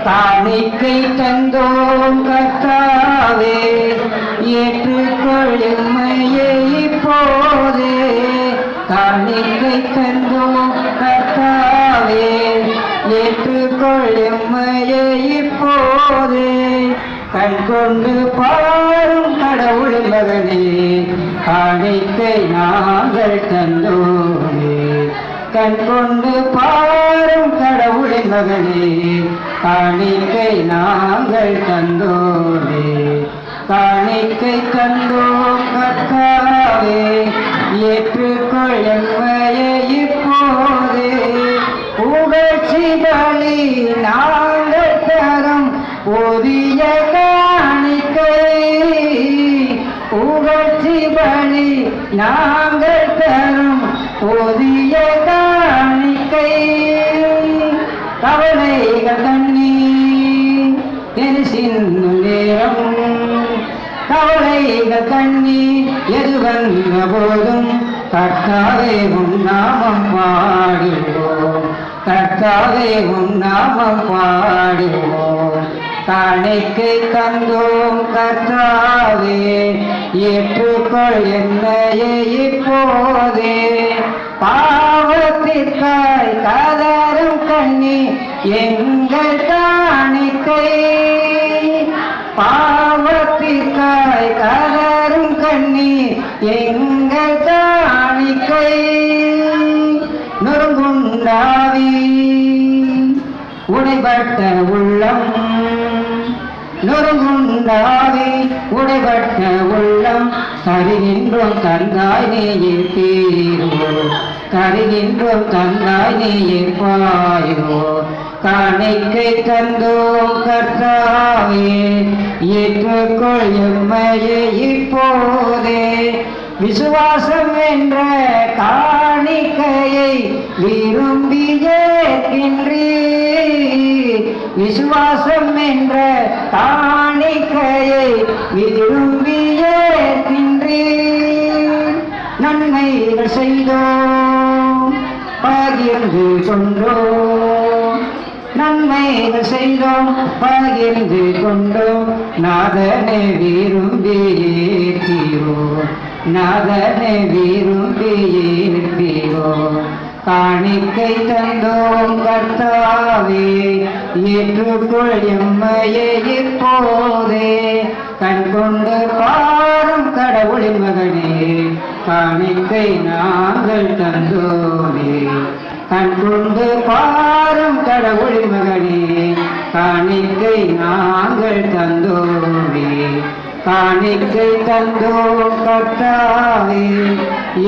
காணிக்கை தந்தோம் கர்த்தாவே, ஏற்றுக்கொள்ளுமையே இப்போதே. காணிக்கை தந்தோம் கர்த்தாவே, ஏற்றுக்கொள்ளுமையே இப்போதே. கண் கொண்டு பாரும் கடவுளின் மகனே, காணிக்கை நாங்கள் தந்தோமே. கண் கொண்டு பாரும் கடவுளின் மகனே, காணிக்கை நாங்கள் தந்தோமே. காணிக்கை தந்தோம் கர்த்தாவே, ஏற்றுக்கொள்ளுமையே இப்போதே. புகழ்ச்சி பலி நாங்கள் தரும் புதிய காணிக்கை, புகழ்ச்சி பலி நாங்கள் தரும் புதிய காணிக்கை. கவலைகள் கண்ணீர் எது சிந்தும் நேரம், கவலைகள் கண்ணீர் எது வந்த போதும் கர்த்தாவே உம் நாமம் பாடுவோம், கர்த்தாவே உம் நாமம் பாடுவோம். காணிக்கை தந்தோம் கர்த்தாவே, ஏற்றுக்கொள் என்னையே இப்போதே. பாவத்திற்காய் கதரும் கண்ணீர் எங்கள் காணிக்கை, பாவத்திற்காய் கதரும் கண்ணீர் எங்கள் காணிக்கை. நொறுங்குண்டாவி உடைபட்ட உள்ளம், நொறுங்குண்டாவி உடைபட்ட உள்ளம், கருகின்றோம் தந்தாய் நீ இருப்பீரோ, கருகின்றோம் தந்தாய் நீ இருப்பாயோ. காணிக்கை தந்தோம் கர்த்தாவே, ஏற்றுக்கொள் எம்மையே இப்போதே. விசுவாசம் என்ற காணிக்கையை விரும்பி ஏற்கின்றீர், விசுவாசம் என்ற காணிக்கையை விரும்பி ஏற்கின்றீர். நன்மைகள் செய்தோம் பகிர்ந்து கொண்டோம், நன்மைகள் செய்தோம் பகிர்ந்து கொண்டோம். நாதனை விரும்பி ஏற்கிறோ, நாதனை விரும்பி ஏற்கிறோ. காணிக்கை தந்தோம் கர்த்தாவே, ஏற்றுக்கொள் எம்மையே இப்போதே. கண் கொண்டு பாரும் கடவுளின் மகனே, காணிக்கை நாங்கள் தந்தோமே. கண் கொண்டு பாரும் கடவுளின் மகனே, காணிக்கை நாங்கள் தந்தோமே. காணிக்கை தந்தோம் கர்த்தாவே,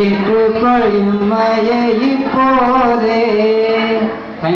ஏற்றுக்கொள் எம்மையே இப்போதே.